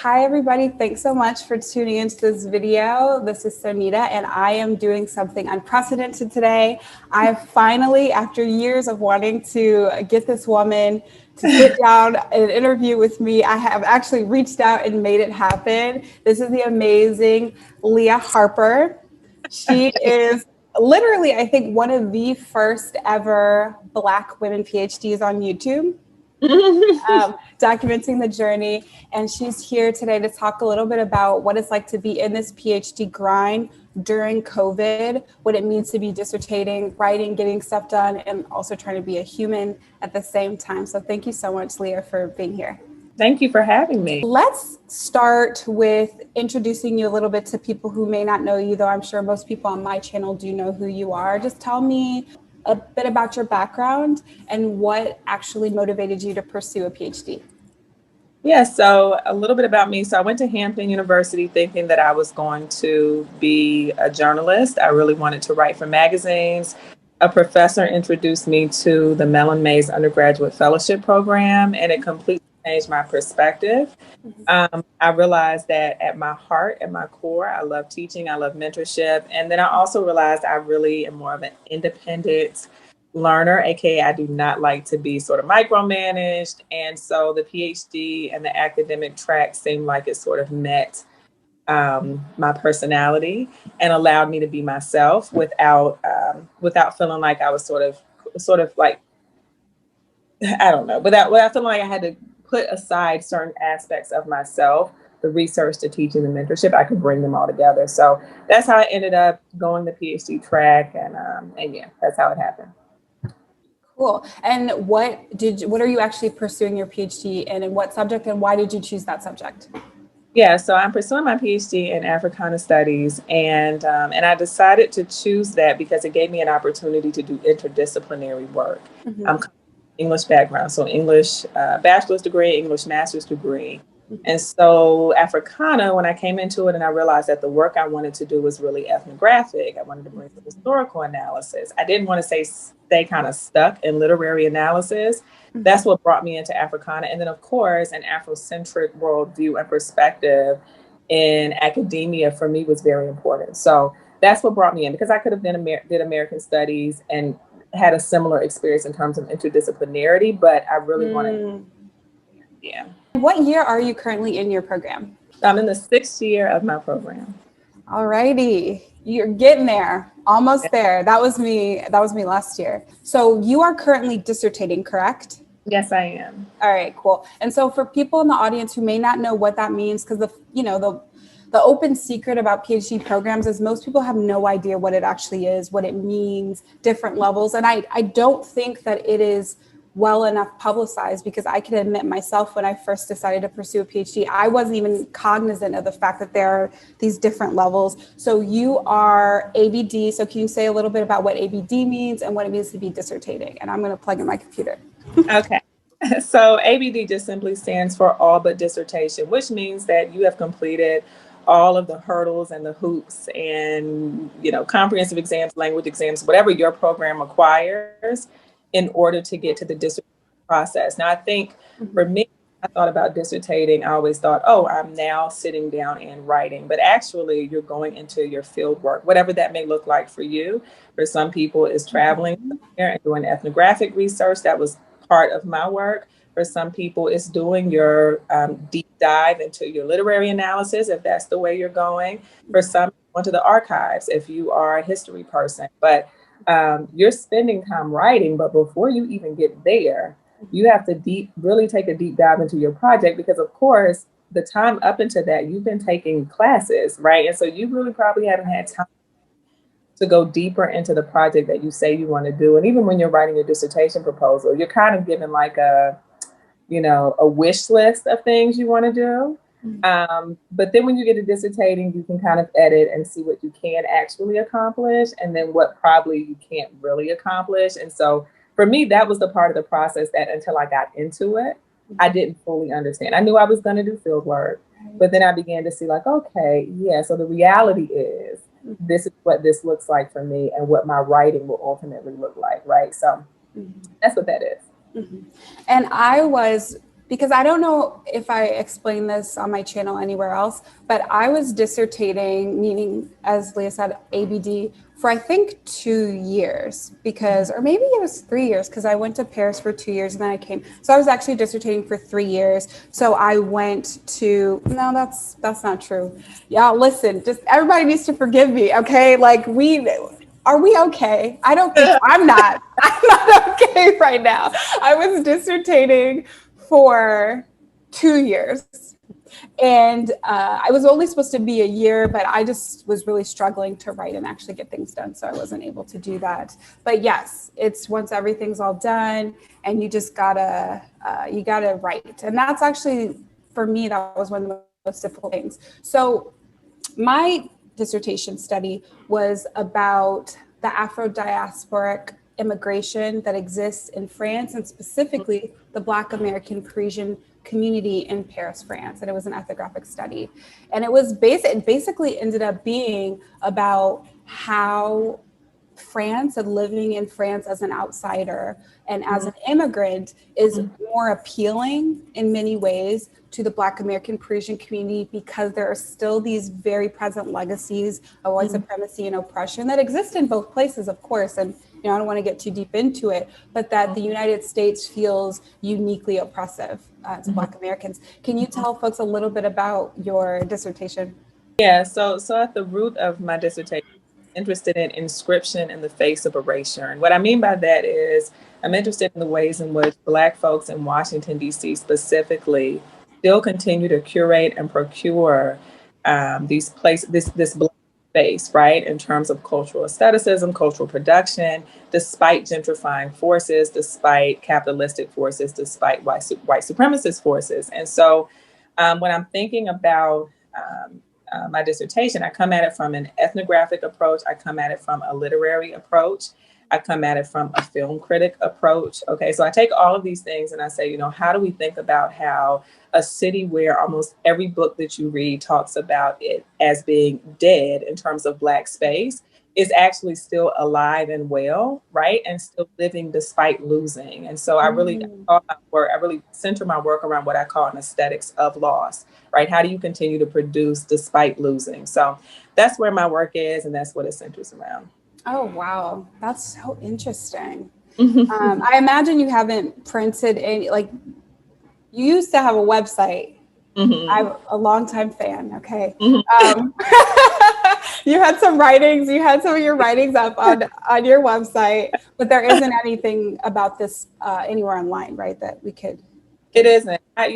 hi everybody. Thanks so much for tuning into this video. This is Sonita and I am doing something unprecedented today. I've finally, after years of wanting to get this woman to sit down in an interview with me, I have actually reached out and made it happen. This is the amazing Leah Harper. She is literally, I think, one of the first ever Black women PhDs on YouTube. Documenting the journey. And she's here today to talk a little bit about what it's like to be in this PhD grind during COVID, what it means to be dissertating, writing, getting stuff done, and also trying to be a human at the same time. So thank you so much, Leah, for being here. Thank you for having me. Let's start with introducing you a little bit to people who may not know you, though I'm sure most people on my channel do know who you are. Just tell me a bit about your background and what actually motivated you to pursue a PhD. Yeah, so a little bit about me. So I went to Hampton University thinking that I was going to be a journalist. I really wanted to write for magazines. A professor introduced me to the Mellon Mays undergraduate fellowship program, and it completely changed my perspective. I realized that at my heart, at my core, I love teaching, I love mentorship. And then I also realized I really am more of an independent learner, aka I do not like to be sort of micromanaged. And so the PhD and the academic track seemed like it sort of met my personality and allowed me to be myself without feeling like I was sort of like, I don't know, without feeling like I had to put aside certain aspects of myself, the research, the teaching, the mentorship. I could bring them all together. So that's how I ended up going the PhD track, and yeah, that's how it happened. Cool. And what are you actually pursuing your PhD in, and what subject, and why did you choose that subject? Yeah, so I'm pursuing my PhD in Africana Studies, and I decided to choose that because it gave me an opportunity to do interdisciplinary work. Mm-hmm. I'm English background, so English bachelor's degree, English master's degree. And so Africana, when I came into it and I realized that the work I wanted to do was really ethnographic, I wanted to bring some historical analysis. I didn't want to stay kind of stuck in literary analysis. Mm-hmm. That's what brought me into Africana. And then, of course, an Afrocentric worldview and perspective in academia for me was very important. So that's what brought me in, because I could have did American studies and had a similar experience in terms of interdisciplinarity, but I really wanted, yeah. What year are you currently in your program? I'm in the 6th year of my program. All righty, you're getting there, almost there. That was me last year. So you are currently dissertating, correct? Yes, I am. All right, cool. And so for people in the audience who may not know what that means, because the open secret about PhD programs is most people have no idea what it actually is, what it means, different levels. And I don't think that it is well enough publicized, because I can admit myself, when I first decided to pursue a PhD, I wasn't even cognizant of the fact that there are these different levels. So you are ABD. So can you say a little bit about what ABD means and what it means to be dissertating? And I'm going to plug in my computer. Okay. So ABD just simply stands for all but dissertation, which means that you have completed all of the hurdles and the hoops and, comprehensive exams, language exams, whatever your program requires in order to get to the dissertation process. Now, I think for me, I thought about dissertating. I always thought, oh, I'm now sitting down and writing, but actually you're going into your field work, whatever that may look like for you. For some people, it's traveling somewhere and doing ethnographic research. That was part of my work. For some people, it's doing your deep dive into your literary analysis, if that's the way you're going. For some, going to the archives, if you are a history person. But you're spending time writing, but before you even get there, you have to really take a deep dive into your project, because, of course, the time up into that, you've been taking classes, right? And so you really probably haven't had time to go deeper into the project that you say you want to do. And even when you're writing a dissertation proposal, you're kind of given like a wish list of things you want to do. But then when you get to dissertating, you can kind of edit and see what you can actually accomplish, and then what probably you can't really accomplish. And so for me, that was the part of the process that until I got into it, I didn't fully understand. I knew I was going to do field work, but then I began to see like, okay, yeah, so the reality is this is what this looks like for me and what my writing will ultimately look like, right? So that's what that is. And I was because I don't know if I explained this on my channel anywhere else, but I was dissertating, meaning, as Leah said, ABD, for I think 2 years because, or maybe it was 3 years because I went to Paris for 2 years and then I came. So I was actually dissertating for 3 years. So I went to, no, that's not true. Y'all listen, just everybody needs to forgive me, okay? Like are we okay? I don't think, I'm not okay right now. I was dissertating for 2 years. And I was only supposed to be a year, but I just was really struggling to write and actually get things done. So I wasn't able to do that. But yes, it's once everything's all done and you just you gotta write. And that's actually, for me, that was one of the most difficult things. So my dissertation study was about the Afro-diasporic immigration that exists in France, and specifically the Black American Parisian community in Paris, France. And it was an ethnographic study. And it was basically ended up being about how France and living in France as an outsider and as an immigrant is more appealing in many ways to the Black American Parisian community because there are still these very present legacies of white supremacy and oppression that exist in both places, of course. And I don't want to get too deep into it, but that the United States feels uniquely oppressive to Black Americans. Can you tell folks a little bit about your dissertation? Yeah, so at the root of my dissertation, interested in inscription in the face of erasure. And what I mean by that is I'm interested in the ways in which Black folks in Washington, D.C. specifically still continue to curate and procure this Black space, right, in terms of cultural aestheticism, cultural production, despite gentrifying forces, despite capitalistic forces, despite white supremacist forces. And so when I'm thinking about my dissertation, I come at it from an ethnographic approach. I come at it from a literary approach. I come at it from a film critic approach. Okay, so I take all of these things and I say, how do we think about how a city where almost every book that you read talks about it as being dead in terms of Black space is actually still alive and well, right? And still living despite losing. And so I really center my work around what I call an aesthetics of loss, right? How do you continue to produce despite losing? So that's where my work is, and that's what it centers around. Oh, wow. That's so interesting. I imagine you haven't printed any, like, you used to have a website. I'm a longtime fan, okay? You had some writings, you had some of your writings up on your website, but there isn't anything about this anywhere online, right, that we could? It isn't. I've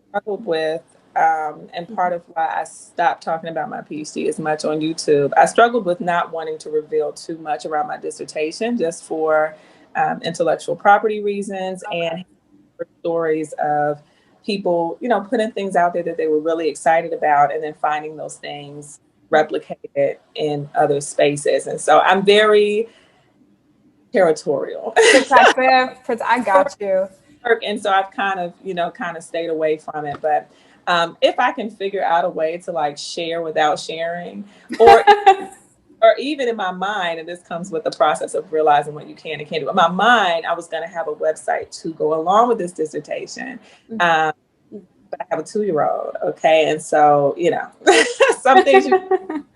struggled with, and part of why I stopped talking about my PhD as much on YouTube, I struggled with not wanting to reveal too much around my dissertation just for intellectual property reasons and stories of people, putting things out there that they were really excited about and then finding those things replicated in other spaces. And so I'm very territorial. Protective, I got you. And so I've kind of stayed away from it. But if I can figure out a way to like share without sharing, or even in my mind, and this comes with the process of realizing what you can and can't do. In my mind, I was going to have a website to go along with this dissertation. But I have a 2-year-old. Okay. And so, some things you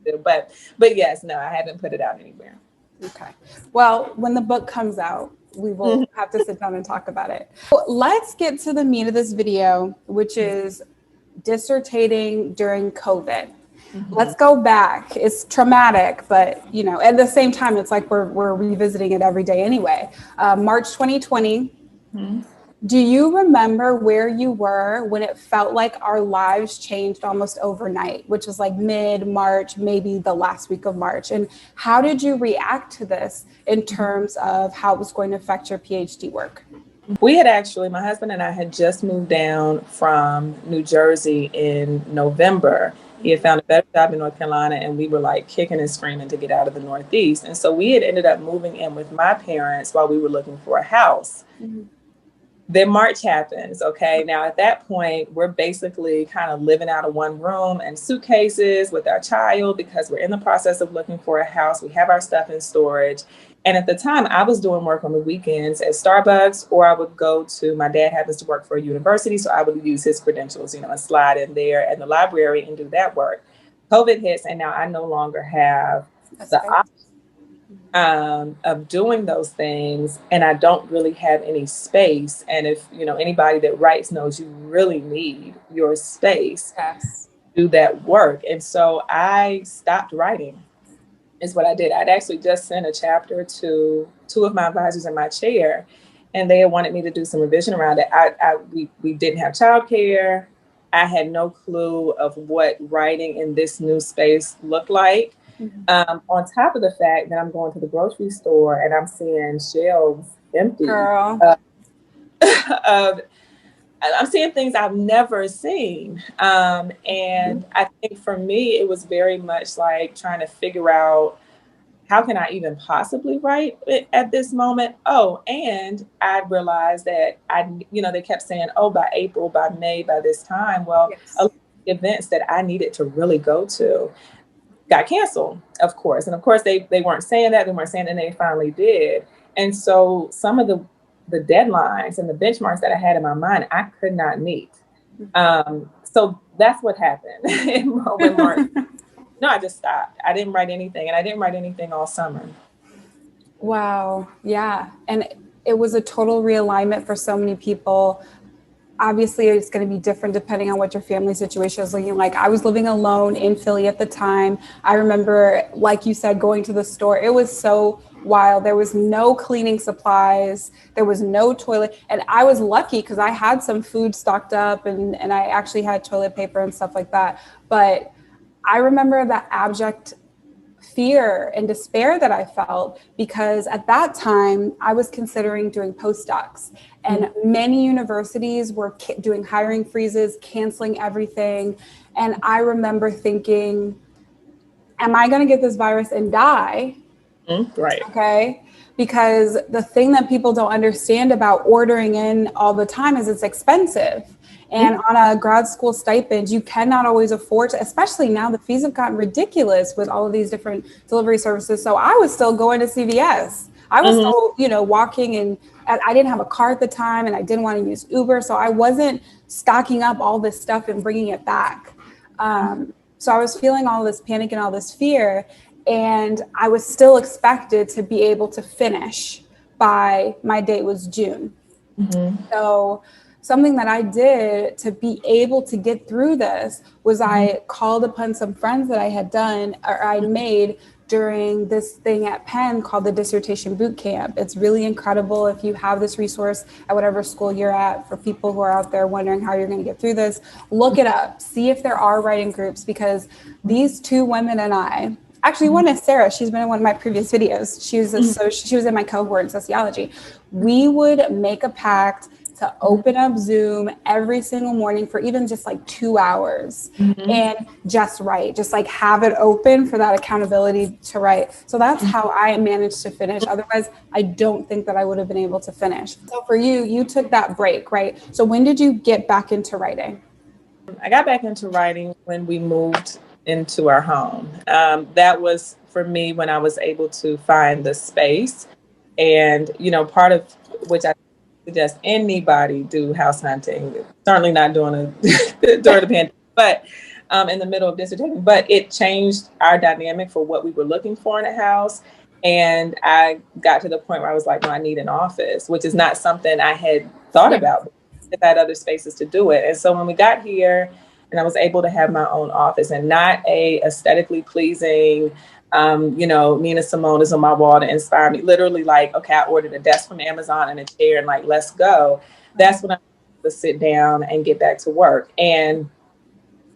do, but yes, no, I haven't put it out anywhere. Okay. Well, when the book comes out, we will have to sit down and talk about it. So let's get to the meat of this video, which is dissertating during COVID. Let's go back. It's traumatic, but at the same time, it's like we're revisiting it every day anyway. March 2020. Do you remember where you were when it felt like our lives changed almost overnight, which was like mid-March, maybe the last week of March? And how did you react to this in terms of how it was going to affect your PhD work? My husband and I had just moved down from New Jersey in November. He had found a better job in North Carolina, and we were like kicking and screaming to get out of the Northeast. And so we had ended up moving in with my parents while we were looking for a house. then March happens. Okay. Now at that point, we're basically kind of living out of one room and suitcases with our child because we're in the process of looking for a house. We have our stuff in storage. And at the time, I was doing work on the weekends at Starbucks, or I would go to, my dad happens to work for a university, so I would use his credentials, you know, and slide in there at the library and do that work. COVID hits, and now I no longer have the option of doing those things, and I don't really have any space. And if you know anybody that writes knows, you really need your space Yes. to do that work. And so I stopped writing. Is what I did. I'd actually just sent a chapter to two of my advisors in my chair, and they had wanted me to do some revision around it. We didn't have childcare. I had no clue of what writing in this new space looked like. On top of the fact that I'm going to the grocery store and I'm seeing shelves empty. Girl. I'm seeing things I've never seen. And I think for me, it was very much like trying to figure out how can I even possibly write it at this moment? Oh, and I realized that they kept saying, oh, by April, by May, by this time. Well, Yes. a lot of events that I needed to really go to got canceled, of course. And of course, they weren't saying that. They weren't saying, and they finally did. And so some of the deadlines and the benchmarks that I had in my mind, I could not meet. So that's what happened when March. No, I just stopped. I didn't write anything, and I didn't write anything all summer. Wow. Yeah. And it was a total realignment for so many people. Obviously, it's going to be different depending on what your family situation is looking like. I was living alone in Philly at the time. I remember, like you said, going to the store. It was so wild. There was no cleaning supplies. There was no toilet. And I was lucky because I had some food stocked up and I actually had toilet paper and stuff like that. But I remember that abject fear and despair that I felt because at that time I was considering doing postdocs, and many universities were doing hiring freezes, canceling everything. And I remember thinking, am I going to get this virus and die? Right. Okay. Because the thing that people don't understand about ordering in all the time is it's expensive. And on a grad school stipend, you cannot always afford to, especially now the fees have gotten ridiculous with all of these different delivery services. So I was still going to CVS. I was still, walking, and I didn't have a car at the time and I didn't want to use Uber. So I wasn't stocking up all this stuff and bringing it back. So I was feeling all this panic and all this fear, and I was still expected to be able to finish by my date was June. So something that I did to be able to get through this was I called upon some friends that I had done or I made during this thing at Penn called the Dissertation Boot Camp. It's really incredible. If you have this resource at whatever school you're at, for people who are out there wondering how you're going to get through this, look it up, see if there are writing groups, because these two women and I, actually one is Sarah, she's been in one of my previous videos. She was in my cohort in sociology. We would make a pact to open up Zoom every single morning for even just like 2 hours and just write, just like have it open for that accountability to write. So that's how I managed to finish. Otherwise, I don't think that I would have been able to finish. So for you, you took that break, right? So when did you get back into writing? I got back into writing when we moved into our home. That was for me when I was able to find the space. And, part of which I suggest anybody do house hunting, certainly not during the pandemic, but in the middle of dissertation. But it changed our dynamic for what we were looking for in a house. And I got to the point where I was like, no, I need an office, which is not something I had thought about. I had other spaces to do it. And so when we got here and I was able to have my own office and not a aesthetically pleasing, Nina Simone is on my wall to inspire me. Literally like, okay, I ordered a desk from Amazon and a chair and like, let's go. That's when I was to sit down and get back to work. And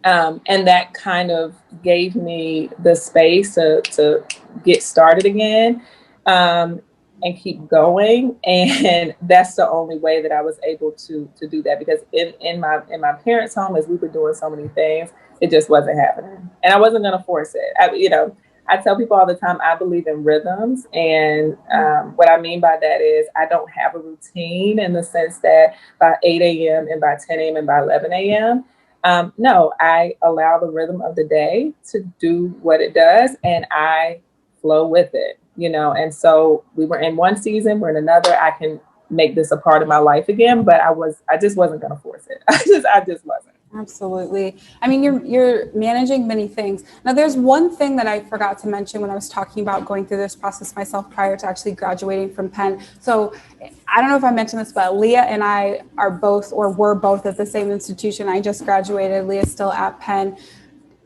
that kind of gave me the space to get started again and keep going. And that's the only way that I was able to do that, because in my parents' home, as we were doing so many things, it just wasn't happening. And I wasn't going to force it. I tell people all the time, I believe in rhythms. And what I mean by that is I don't have a routine in the sense that by 8 a.m. and by 10 a.m. and by 11 a.m. No, I allow the rhythm of the day to do what it does, and I flow with it, and so we were in one season, we're in another. I can make this a part of my life again, but I just wasn't going to force it. I just wasn't. Absolutely. I mean, you're managing many things. Now, there's one thing that I forgot to mention when I was talking about going through this process myself prior to actually graduating from Penn. So I don't know if I mentioned this, but Leah and I are both, or were both, at the same institution. I just graduated. Leah's still at Penn.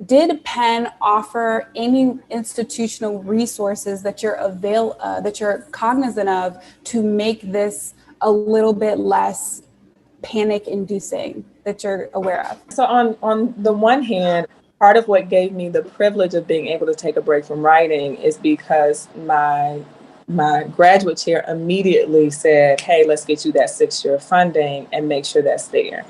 Did Penn offer any institutional resources that you're cognizant of to make this a little bit less panic inducing, that you're aware of? So on the one hand, part of what gave me the privilege of being able to take a break from writing is because my graduate chair immediately said, hey, let's get you that 6-year funding and make sure that's there.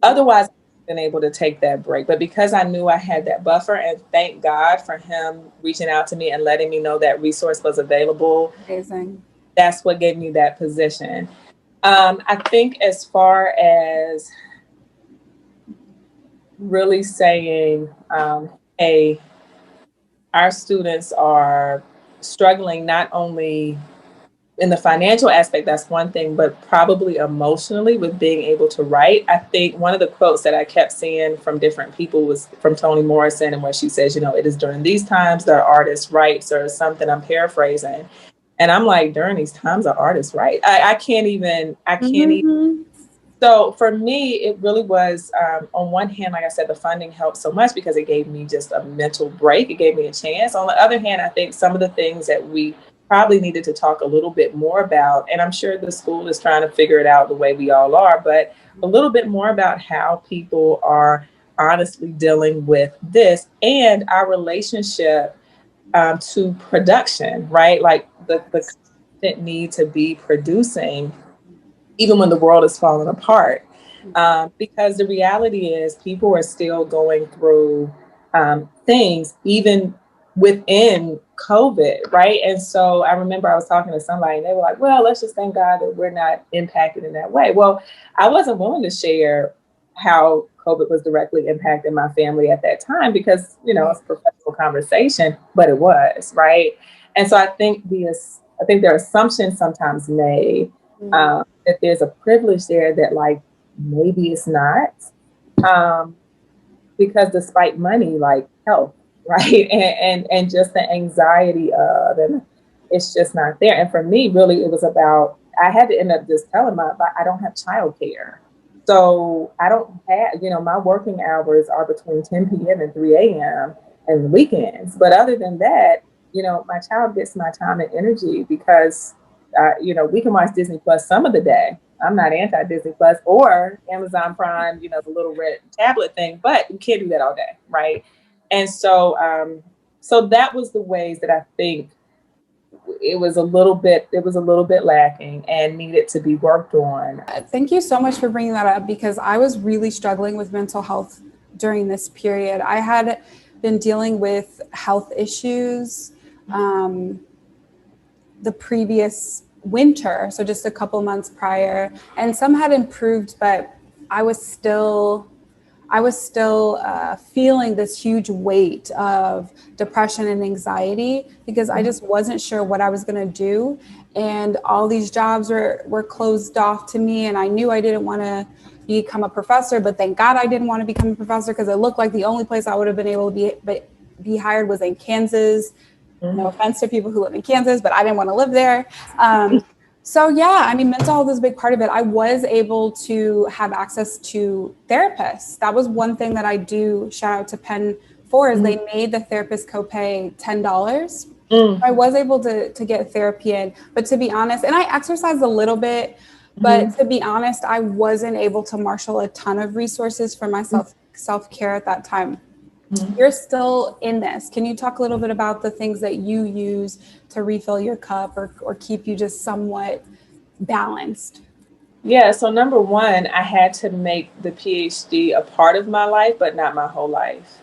Otherwise, I've been able to take that break. But because I knew I had that buffer, and thank God for him reaching out to me and letting me know that resource was available. Amazing. That's what gave me that position. I think as far as really saying, hey, our students are struggling not only in the financial aspect, that's one thing, but probably emotionally with being able to write. I think one of the quotes that I kept seeing from different people was from Toni Morrison, and where she says, it is during these times that artist writes, or something. I'm paraphrasing. And I'm like, during these times, an artist write? I can't even. So for me, it really was, on one hand, like I said, the funding helped so much because it gave me just a mental break. It gave me a chance. On the other hand, I think some of the things that we probably needed to talk a little bit more about, and I'm sure the school is trying to figure it out the way we all are, but a little bit more about how people are honestly dealing with this and our relationship to production, right? Like the constant need to be producing even when the world is falling apart. Because the reality is people are still going through things even within COVID, right? And so I remember I was talking to somebody and they were like, well, let's just thank God that we're not impacted in that way. Well, I wasn't willing to share how COVID was directly impacting my family at that time because, it's a professional conversation, but it was, right? And so I think there are assumptions sometimes made that there's a privilege there that like maybe it's not, because despite money, like health, right, and just the anxiety of, and it's just not there. And for me, really, it was about, I had to end up just telling I don't have childcare, so I don't have, my working hours are between 10 p.m. and 3 a.m. and the weekends. But other than that, my child gets my time and energy because we can watch Disney Plus some of the day. I'm not anti-Disney Plus or Amazon Prime, the little red tablet thing, but you can't do that all day, right? And so, so that was the ways that I think it was a little bit lacking and needed to be worked on. Thank you so much for bringing that up, because I was really struggling with mental health during this period. I had been dealing with health issues the previous winter, so just a couple months prior, and some had improved, but I was still feeling this huge weight of depression and anxiety because I just wasn't sure what I was going to do. And all these jobs were closed off to me. And I knew I didn't want to become a professor, but thank God I didn't want to become a professor because it looked like the only place I would have been able to be hired was in Kansas. No offense to people who live in Kansas, but I didn't want to live there. So yeah, I mean, mental health is a big part of it. I was able to have access to therapists. That was one thing that I do shout out to Penn for, is they made the therapist copay $10. I was able to get therapy in, but to be honest, and I exercised a little bit, but to be honest, I wasn't able to marshal a ton of resources for my self-care at that time. You're still in this. Can you talk a little bit about the things that you use to refill your cup or keep you just somewhat balanced? Yeah, so number one, I had to make the PhD a part of my life, but not my whole life.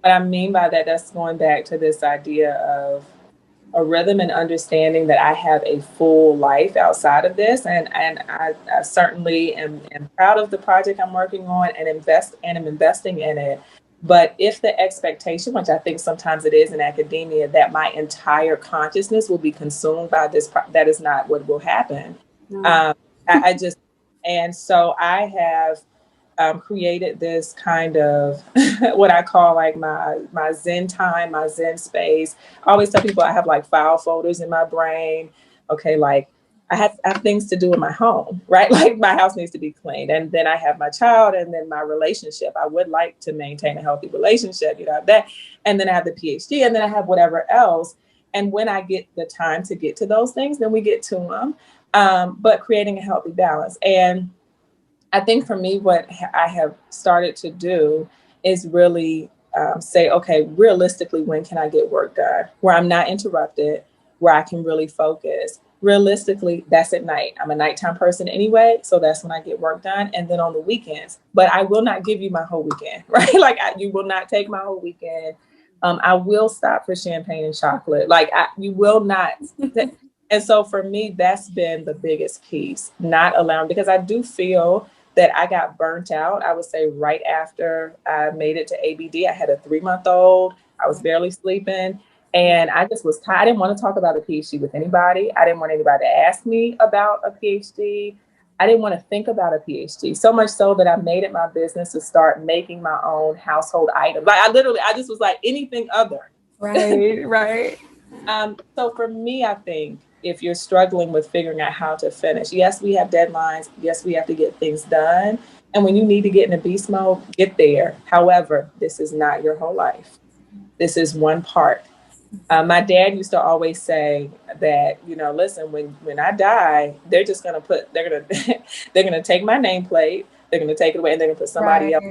what I mean by that, that's going back to this idea of a rhythm and understanding that I have a full life outside of this. And I certainly am proud of the project I'm working on and am investing in it. But if the expectation, which I think sometimes it is in academia, that my entire consciousness will be consumed by this, that is not what will happen. No. I just, and so I have created this kind of what I call like my Zen time, my Zen space. I always tell people I have like file folders in my brain. Okay, like I have things to do in my home, right? Like my house needs to be cleaned. And then I have my child and then my relationship. I would like to maintain a healthy relationship, you know, that. And then I have the PhD and then I have whatever else. And when I get the time to get to those things, then we get to them. But creating a healthy balance. And I think for me, what I have started to do is really say, okay, realistically, when can I get work done where I'm not interrupted, where I can really focus? Realistically, that's at night. I'm a nighttime person anyway, so that's when I get work done. And then on the weekends, but I will not give you my whole weekend, right? Like you will not take my whole weekend. I will stop for champagne and chocolate. Like you will not. And so for me, that's been the biggest piece, not allowing, because I do feel that I got burnt out. I would say right after I made it to ABD, I had a 3-month-old. I was barely sleeping. And I just was tired. I didn't want to talk about a PhD with anybody. I didn't want anybody to ask me about a PhD. I didn't want to think about a PhD, so much so that I made it my business to start making my own household items. Like I just was like anything other. Right, right. So for me, I think if you're struggling with figuring out how to finish, yes, we have deadlines. Yes, we have to get things done. And when you need to get in a beast mode, get there. However, this is not your whole life. This is one part. My dad used to always say that, you know, listen, when I die, they're just going to they're going to take my nameplate, they're going to take it away, and they're going to put somebody else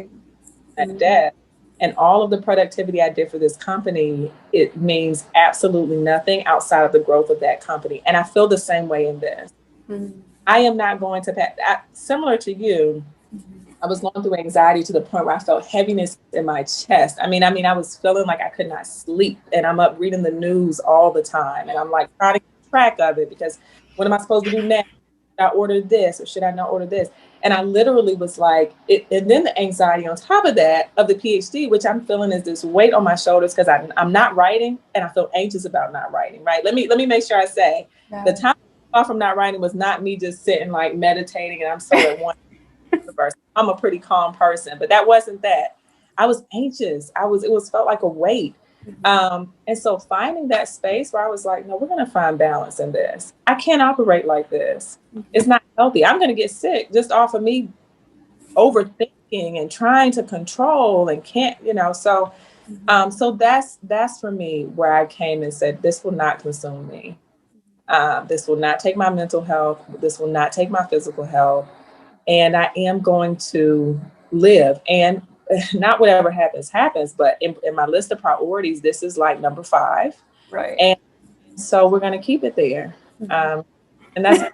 at death. And all of the productivity I did for this company, it means absolutely nothing outside of the growth of that company. And I feel the same way in this. Mm-hmm. I am not going to similar to you. Mm-hmm. I was going through anxiety to the point where I felt heaviness in my chest. I mean, I was feeling like I could not sleep, and I'm up reading the news all the time. And I'm like trying to keep track of it because what am I supposed to do next? Should I order this or should I not order this? And I literally was like, and then the anxiety on top of that of the PhD, which I'm feeling is this weight on my shoulders because I'm not writing and I feel anxious about not writing, right? Let me make sure I say the time off from not writing was not me just sitting like meditating and I'm so at one universe. I'm a pretty calm person, but that wasn't that. I was anxious. It felt like a weight. And so finding that space where I was like, no, we're going to find balance in this. I can't operate like this. It's not healthy. I'm going to get sick just off of me overthinking and trying to control and can't, you know, so that's for me where I came and said, this will not consume me. This will not take my mental health. This will not take my physical health. And I am going to live, and not whatever happens, but in my list of priorities, this is like number 5. Right. And so we're going to keep it there. And that's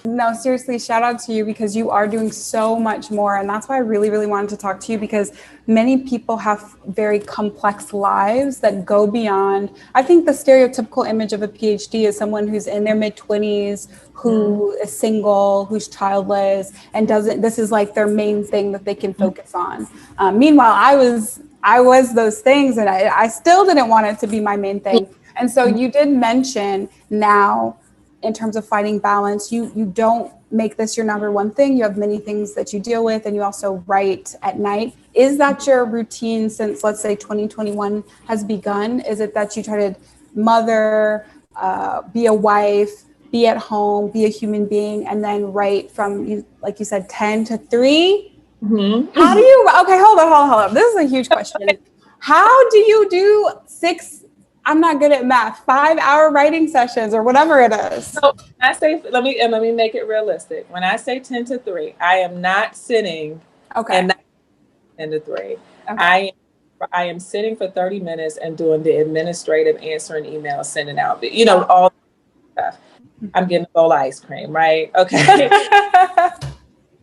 No, seriously, shout out to you because you are doing so much more. And that's why I really, really wanted to talk to you because many people have very complex lives that go beyond. I think the stereotypical image of a PhD is someone who's in their mid-20s, who is single, who's childless, and this is like their main thing that they can focus on. Meanwhile, I was those things and I still didn't want it to be my main thing. And so you did mention now, in terms of finding balance, you don't make this your number one thing. You have many things that you deal with, and you also write at night. Is that your routine since, let's say, 2021 has begun? Is it that you try to mother, be a wife, be at home, be a human being, and then write from, like you said, 10 to 3? Mm-hmm. How do you, okay, hold on. This is a huge question. How do you do 6, I'm not good at math, 5-hour writing sessions or whatever it is? So I say, let me make it realistic. When I say 10 to 3, I am not sitting and not 10 to 3. Okay. I am sitting for 30 minutes and doing the administrative, answering emails, sending out, you know, all stuff. I'm getting a bowl of ice cream, right? Okay.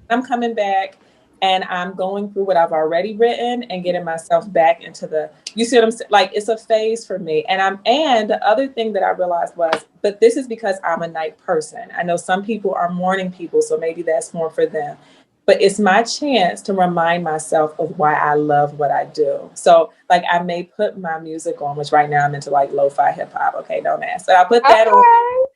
I'm coming back and I'm going through what I've already written and getting myself back into the, you see what I'm saying? Like, it's a phase for me. And the other thing that I realized was, but this is because I'm a night person. I know some people are morning people, so maybe that's more for them. But it's my chance to remind myself of why I love what I do. So like, I may put my music on, which right now I'm into like lo-fi hip hop. Okay, don't ask. So I put that on. Okay.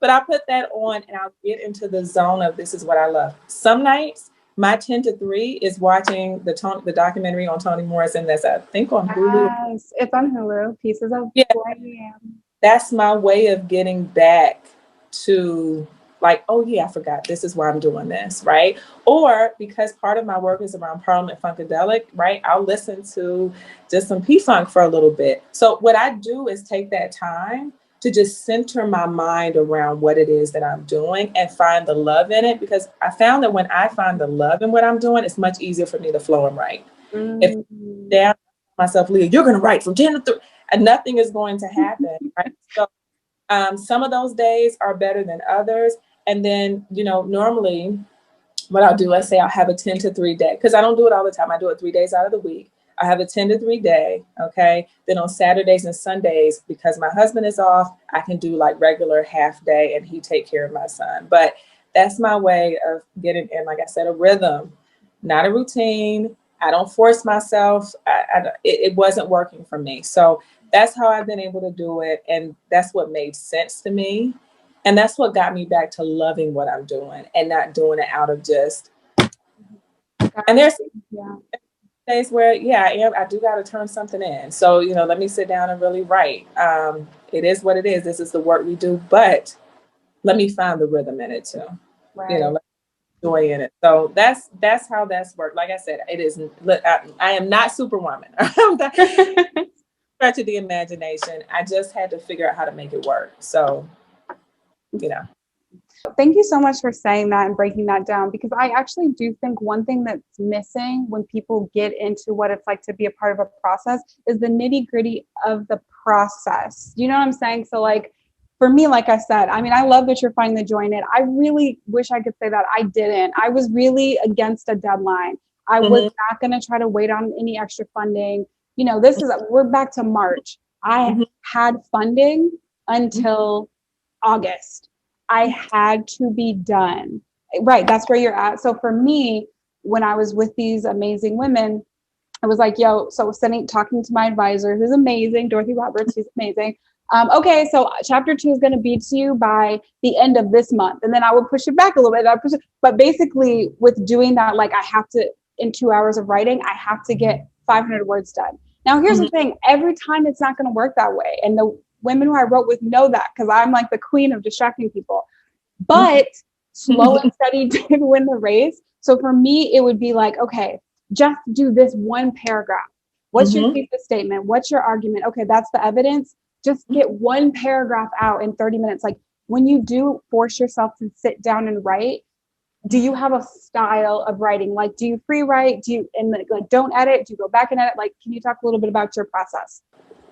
But I put that on and I'll get into the zone of this is what I love. Some nights, my 10 to 3 is watching the documentary on Toni Morrison that's, I think, on Hulu. Yes, it's on Hulu. Pieces of Yeah, Glam. that's my way of getting back to like, oh yeah, I forgot. This is why I'm doing this, right? Or because part of my work is around Parliament Funkadelic, right? I'll listen to just some P-Funk for a little bit. So what I do is take that time to just center my mind around what it is that I'm doing and find the love in it. Because I found that when I find the love in what I'm doing, it's much easier for me to flow and write. If Mm. down myself, Leah, you're going to write from 10 to 3, and nothing is going to happen, right? So some of those days are better than others. And then, normally what I'll do, let's say I'll have a 10 to 3 day, because I don't do it all the time. I do it 3 days out of the week. I have a 10 to 3 day. Okay. Then on Saturdays and Sundays, because my husband is off, I can do like regular half day and he take care of my son. But that's my way of getting in, like I said, a rhythm, not a routine. I don't force myself. It wasn't working for me. So that's how I've been able to do it. And that's what made sense to me. And that's what got me back to loving what I'm doing and not doing it out of just, and there's Yeah. days where, yeah, I do got to turn something in. So, let me sit down and really write. It is what it is. This is the work we do, but let me find the rhythm in it too. Right. Let me joy in it. So that's how that's worked. Like I said, it isn't, I am not Superwoman. Stretch of the imagination. I just had to figure out how to make it work. So, Thank you so much for saying that and breaking that down, because I actually do think one thing that's missing when people get into what it's like to be a part of a process is the nitty gritty of the process. You know what I'm saying? So like, for me, like I said, I mean, I love that you're finding the joy in it. I really wish I could say that I didn't. I was really against a deadline. I was not going to try to wait on any extra funding. We're back to March. I had funding until August. I had to be done. Right. That's where you're at. So for me, when I was with these amazing women, I was like, yo, so talking to my advisor, who's amazing, Dorothy Roberts, who's amazing. Okay, so chapter 2 is going to be to you by the end of this month. And then I would push it back a little bit. But basically with doing that, like I have to, in 2 hours of writing, I have to get 500 words done. Now, here's the thing. Every time it's not going to work that way. And the women who I wrote with know that, because I'm like the queen of distracting people. But slow and steady did win the race. So for me, it would be like, okay, just do this one paragraph. What's your thesis statement? What's your argument? Okay, that's the evidence. Just get one paragraph out in 30 minutes. Like when you do force yourself to sit down and write, do you have a style of writing? Like, do you free write? Do you, and like, don't edit? Do you go back and edit? Like, can you talk a little bit about your process?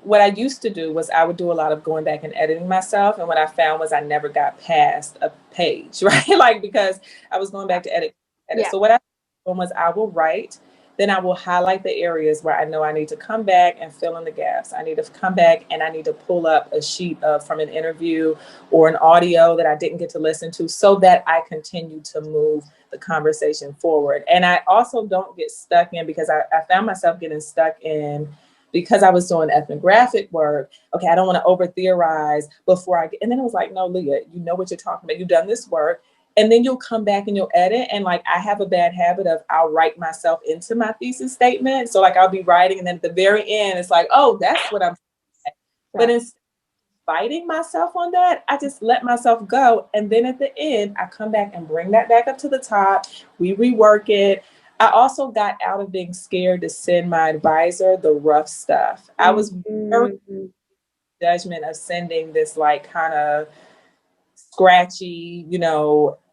What I used to do was I would do a lot of going back and editing myself. And what I found was I never got past a page, right? Like, because I was going back to edit. Yeah. So what I did was I will write, then I will highlight the areas where I know I need to come back and fill in the gaps. I need to come back and I need to pull up a sheet from an interview or an audio that I didn't get to listen to so that I continue to move the conversation forward. And I also don't get stuck in, because I found myself getting stuck in, because I was doing ethnographic work. Okay, I don't want to over theorize before I get, and then it was like, no, Leah, you know what you're talking about. You've done this work. And then you'll come back and you'll edit. And like, I have a bad habit of I'll write myself into my thesis statement. So like I'll be writing and then at the very end, it's like, oh, that's what I'm saying. But instead of fighting myself on that, I just let myself go. And then at the end, I come back and bring that back up to the top. We rework it. I also got out of being scared to send my advisor the rough stuff. I was very judgment of sending this like kind of scratchy,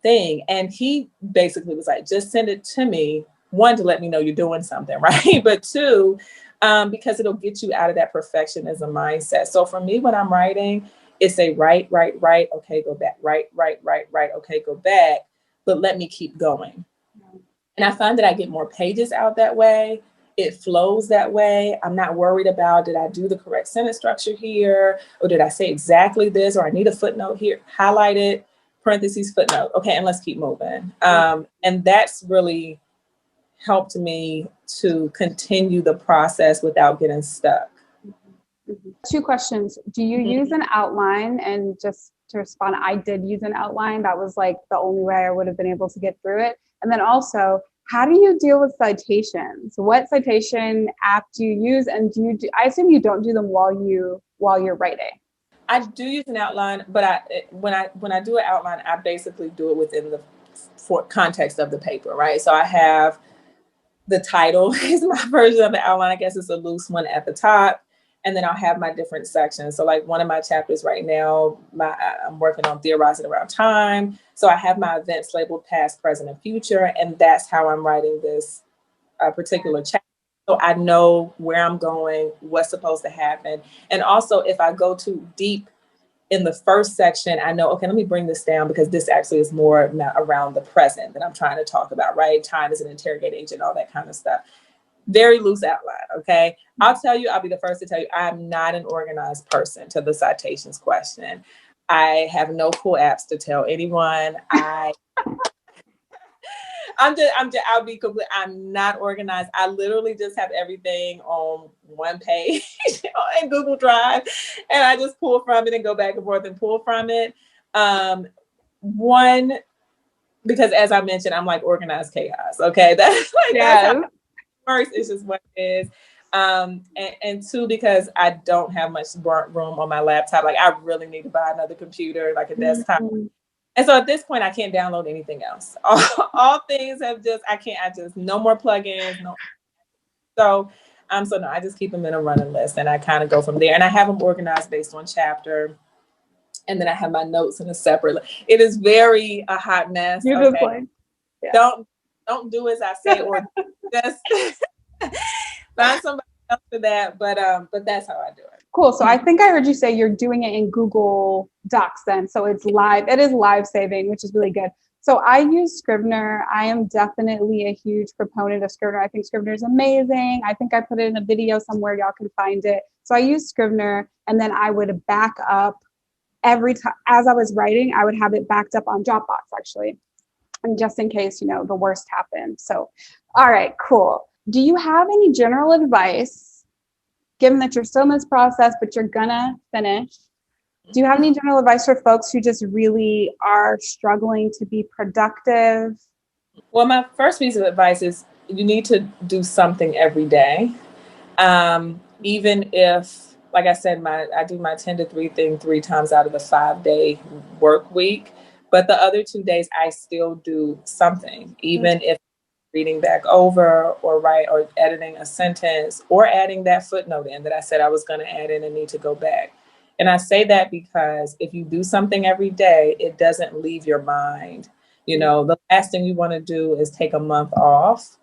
thing. And he basically was like, just send it to me. One, to let me know you're doing something, right? But two, because it'll get you out of that perfectionism mindset. So for me, when I'm writing, it's a write, okay, go back, write, okay, go back, but let me keep going. And I find that I get more pages out that way. It flows that way. I'm not worried about, did I do the correct sentence structure here? Or did I say exactly this? Or I need a footnote here, highlight it, parentheses, footnote. Okay, and let's keep moving. And that's really helped me to continue the process without getting stuck. 2 questions. Do you use an outline? And just to respond, I did use an outline. That was like the only way I would have been able to get through it. And then also, how do you deal with citations? What citation app do you use? And I assume you don't do them while you're writing. I do use an outline, but when I do an outline, I basically do it within the context of the paper, right? So I have the title is my version of the outline. I guess it's a loose one at the top. And then I'll have my different sections. So like one of my chapters right now, I'm working on theorizing around time. So I have my events labeled past, present, and future. And that's how I'm writing this particular chapter. So I know where I'm going, what's supposed to happen. And also if I go too deep in the first section, I know, okay, let me bring this down because this actually is more around the present that I'm trying to talk about, right? Time is an interrogate agent, all that kind of stuff. Very loose outline, okay? I'll be the first to tell you, I'm not an organized person to the citations question. I have no cool apps to tell anyone. I'm not organized. I literally just have everything on one page in Google Drive, and I just pull from it and go back and forth and pull from it. Because as I mentioned, I'm like organized chaos, okay? That's how it works. It's just what it is. And 2, because I don't have much room on my laptop. Like I really need to buy another computer, like a desktop. And so at this point, I can't download anything else. All things have no more plugins. No. So no, I just keep them in a running list and I kind of go from there. And I have them organized based on chapter. And then I have my notes in a separate. It is very a hot mess. You're just like, don't do as I say, or just find somebody else for that. But that's how I do it. Cool. So I think I heard you say you're doing it in Google Docs then. So it's live. It is live saving, which is really good. So I use Scrivener. I am definitely a huge proponent of Scrivener. I think Scrivener is amazing. I think I put it in a video somewhere. Y'all can find it. So I use Scrivener, and then I would back up every time as I was writing. I would have it backed up on Dropbox actually, and just in case the worst happened. So, all right, cool. Do you have any general advice? Given that you're still in this process, but you're gonna finish, do you have any general advice for folks who just really are struggling to be productive? Well, my first piece of advice is you need to do something every day. Even if, like I said, I do my 10 to 3 thing 3 times out of the 5-day work week, but the other 2 days I still do something, even if reading back over or editing a sentence or adding that footnote in that I said I was going to add in and need to go back. And I say that because if you do something every day, it doesn't leave your mind. The last thing you want to do is take a month off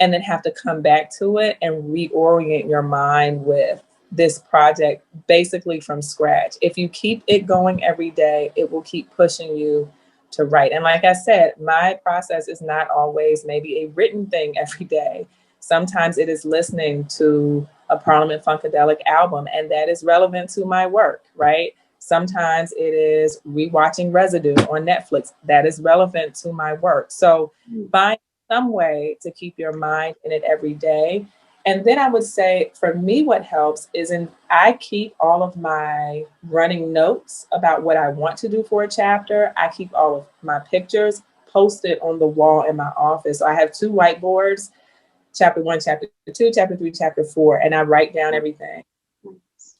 and then have to come back to it and reorient your mind with this project basically from scratch. If you keep it going every day, it will keep pushing you to write. And like I said, my process is not always maybe a written thing every day. Sometimes it is listening to a Parliament Funkadelic album, and that is relevant to my work, right? Sometimes it is rewatching Residue on Netflix. That is relevant to my work. So find some way to keep your mind in it every day. And then I would say for me, what helps is I keep all of my running notes about what I want to do for a chapter. I keep all of my pictures posted on the wall in my office. So I have 2 whiteboards, chapter 1, chapter 2, chapter 3, chapter 4, and I write down everything.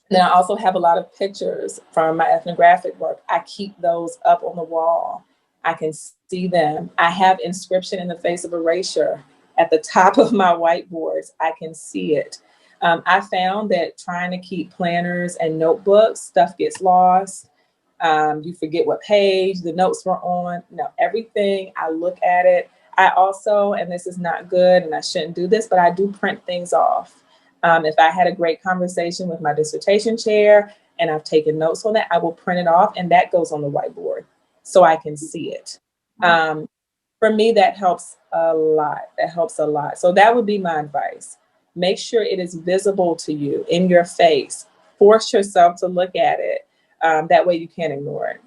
Then I also have a lot of pictures from my ethnographic work. I keep those up on the wall. I can see them. I have inscription in the face of erasure at the top of my whiteboards. I can see it. I found that trying to keep planners and notebooks, stuff gets lost. You forget what page the notes were on. No, everything, I look at it. I also, and this is not good and I shouldn't do this, but I do print things off. If I had a great conversation with my dissertation chair and I've taken notes on that, I will print it off and that goes on the whiteboard so I can see it. for me, that helps a lot. That helps a lot. So that would be my advice. Make sure it is visible to you, in your face. Force yourself to look at it. That way you can't ignore it.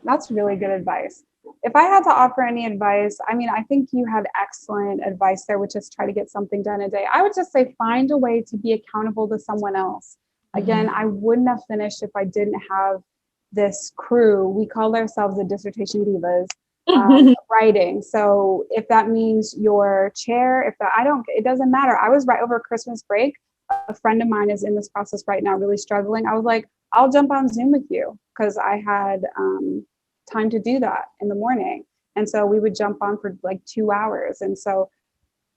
That's really good advice. If I had to offer any advice, I mean, I think you had excellent advice there, which is try to get something done a day. I would just say find a way to be accountable to someone else. Again, I wouldn't have finished if I didn't have this crew. We call ourselves the dissertation divas, writing. So if that means your chair, if that, it doesn't matter. I was right over Christmas break. A friend of mine is in this process right now, really struggling. I was like, I'll jump on Zoom with you, because I had time to do that in the morning. And so we would jump on for like 2 hours. And so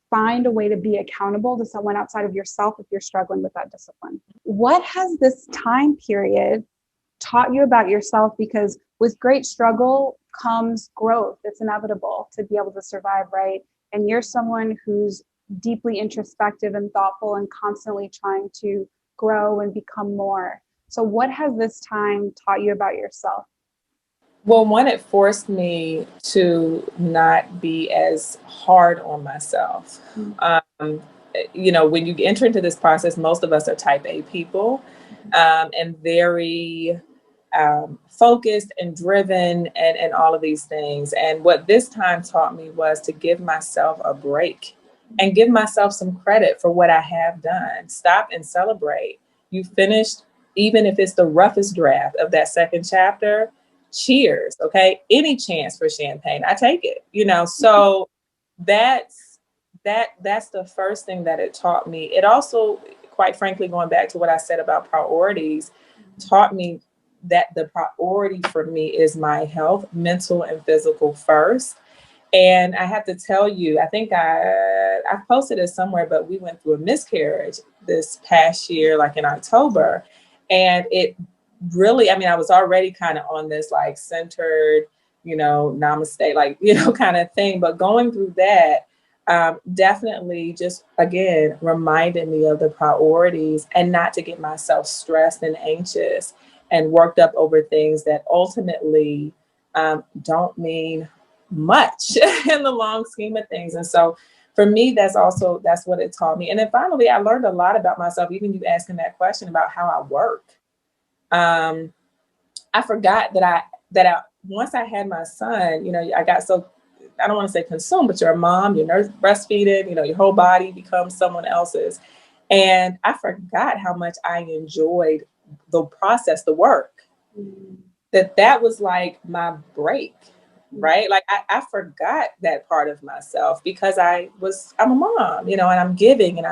find a way to be accountable to someone outside of yourself if you're struggling with that discipline. What has this time period taught you about yourself? Because with great struggle comes growth. It's inevitable to be able to survive, right? And you're someone who's deeply introspective and thoughtful and constantly trying to grow and become more. So what has this time taught you about yourself? Well, one, it forced me to not be as hard on myself. When you enter into this process, most of us are type A people, and very focused and driven and all of these things. And what this time taught me was to give myself a break and give myself some credit for what I have done. Stop and celebrate. You finished, even if it's the roughest draft of that second chapter. Cheers. Okay. Any chance for champagne, I take it, so that's the first thing that it taught me. It also, quite frankly, going back to what I said about priorities, taught me that the priority for me is my health, mental and physical first. And I have to tell you, I think I posted it somewhere, but we went through a miscarriage this past year, like in October. And it really, I was already kind of on this like centered, namaste, like, kind of thing. But going through that, definitely just, again, reminded me of the priorities and not to get myself stressed and anxious and worked up over things that ultimately don't mean much in the long scheme of things. And so for me, that's what it taught me. And then finally, I learned a lot about myself, even you asking that question about how I work. I forgot that once I had my son, I got so, I don't want to say consumed, but you're a mom, you're breastfeeding, your whole body becomes someone else's. And I forgot how much I enjoyed the process, the work, that was like my break, right? Like I forgot that part of myself because I'm a mom, and I'm giving.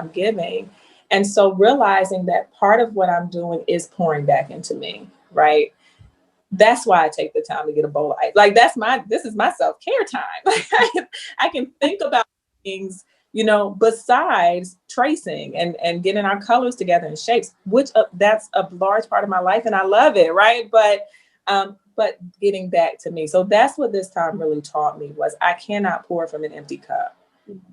And so realizing that part of what I'm doing is pouring back into me, right? That's why I take the time to get a bowl of ice. Like this is my self-care time. Like I can think about things, besides tracing and getting our colors together in shapes, which that's a large part of my life and I love it, right? But getting back to me. So that's what this time really taught me was I cannot pour from an empty cup.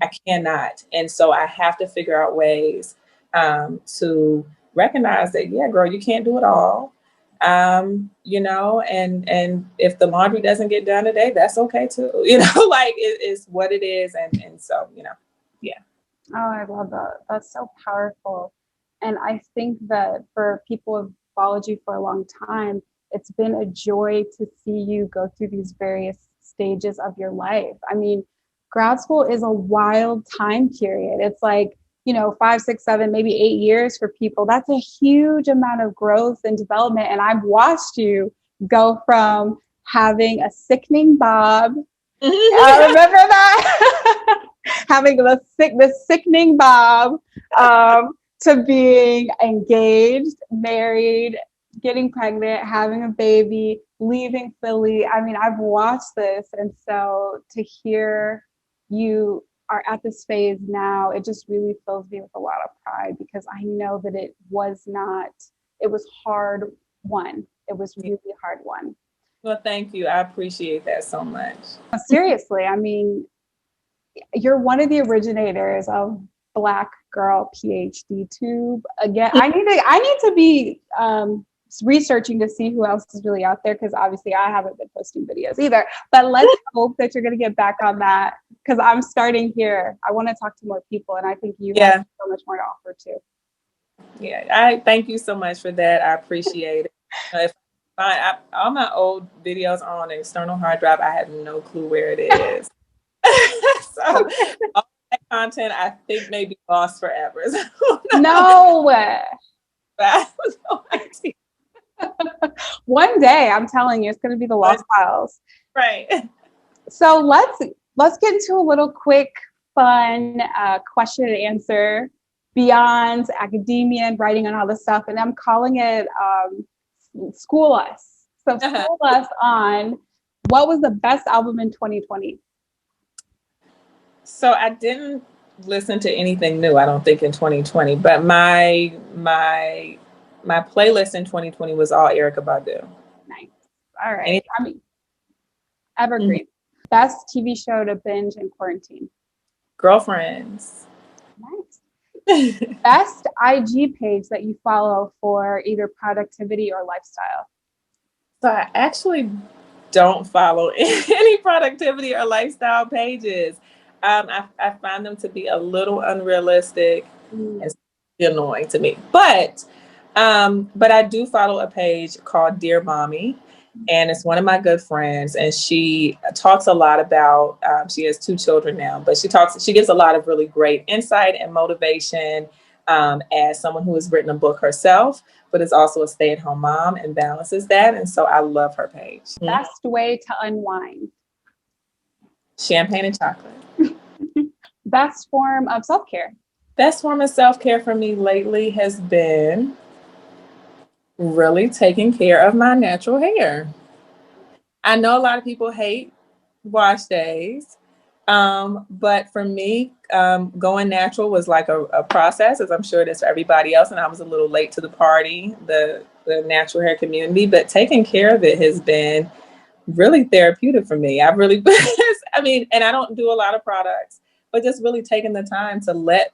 I cannot. And so I have to figure out ways to recognize that, yeah, girl, you can't do it all. And if the laundry doesn't get done today, that's okay too. Like it's what it is. And so, yeah. Oh, I love that. That's so powerful. And I think that for people who've followed you for a long time, it's been a joy to see you go through these various stages of your life. Grad school is a wild time period. It's like, 5, 6, 7, maybe 8 years for people. That's a huge amount of growth and development. And I've watched you go from having a sickening bob. I remember that. Having the sickening bob, to being engaged, married, getting pregnant, having a baby, leaving Philly. I've watched this. And so to hear you are at this phase now, it just really fills me with a lot of pride because I know that it was hard won. It was really hard won. Well, thank you. I appreciate that so much. Seriously, you're one of the originators of Black Girl PhD Tube. Again, I need to be researching to see who else is really out there, because obviously I haven't been posting videos either. But let's hope that you're going to get back on that, because I'm starting here. I want to talk to more people, and I think you have so much more to offer too. Yeah, I thank you so much for that. I appreciate it. All my old videos are on an external hard drive. I have no clue where it is. So all that content I think may be lost forever. No. But I have no idea. One day, I'm telling you, it's going to be the lost files. Right. So let's get into a little quick, fun question and answer beyond academia and writing and all this stuff. And I'm calling it School Us. So school us on what was the best album in 2020? So I didn't listen to anything new, I don't think, in 2020. But my playlist in 2020 was all Erykah Badu. Nice. All right. I mean, evergreen. Best TV show to binge in quarantine? Girlfriends. Nice. Best IG page that you follow for either productivity or lifestyle? So I actually don't follow any productivity or lifestyle pages. I find them to be a little unrealistic and annoying to me. But I do follow a page called Dear Mommy, and it's one of my good friends, and she talks a lot about, she has 2 children now, but she gives a lot of really great insight and motivation as someone who has written a book herself, but is also a stay-at-home mom and balances that. And so I love her page. Best way to unwind? Champagne and chocolate. Best form of self-care? Best form of self-care for me lately has been really taking care of my natural hair. I know a lot of people hate wash days, but for me, going natural was like a process, as I'm sure it is for everybody else. And I was a little late to the party, the natural hair community, but taking care of it has been really therapeutic for me. I've really, and I don't do a lot of products, but just really taking the time to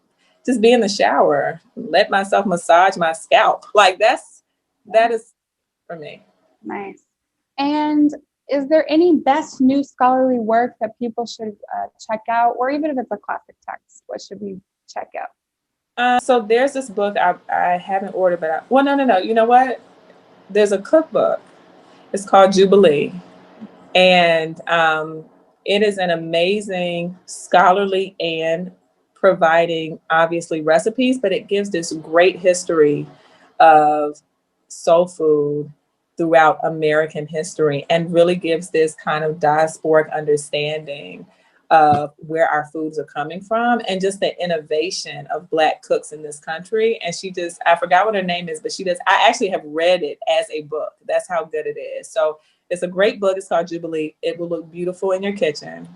just be in the shower, let myself massage my scalp. Like that is for me. Nice. And is there any best new scholarly work that people should check out, or even if it's a classic text, what should we check out? So there's this book I haven't ordered, but no. You know what? There's a cookbook. It's called Jubilee. And it is an amazing scholarly and providing obviously recipes, but it gives this great history of soul food throughout American history and really gives this kind of diasporic understanding of where our foods are coming from and just the innovation of Black cooks in this country. And I forgot what her name is, but I actually have read it as a book. That's how good it is. So it's a great book. It's called Jubilee. It will look beautiful in your kitchen.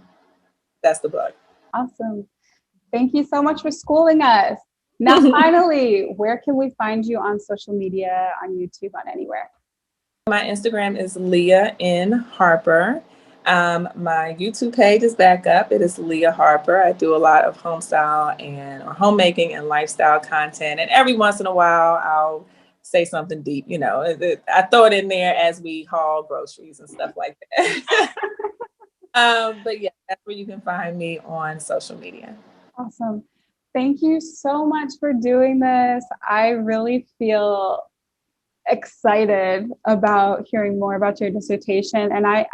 That's the book. Awesome. Thank you so much for schooling us. Now, finally, where can we find you on social media, on YouTube, on anywhere? My Instagram is Leah N. Harper. My YouTube page is back up. It is Leah Harper. I do a lot of homemaking and lifestyle content. And every once in a while, I'll say something deep. I throw it in there as we haul groceries and stuff like that. But yeah, that's where you can find me on social media. Awesome. Thank you so much for doing this. I really feel excited about hearing more about your dissertation. And I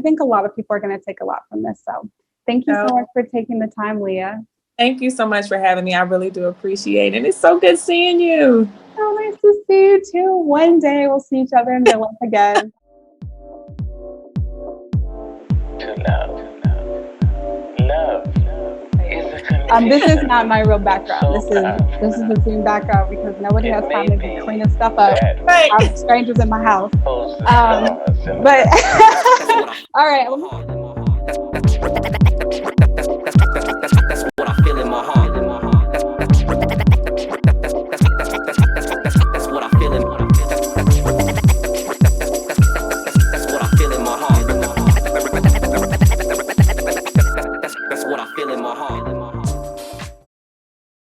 think a lot of people are going to take a lot from this. So thank you so much for taking the time, Leah. Thank you so much for having me. I really do appreciate it. It's so good seeing you. So nice to see you too. One day we'll see each other in real life again. This is not my real background. This is the Zoom background because nobody has time to clean this stuff up. Right. I have strangers in my house. But all right.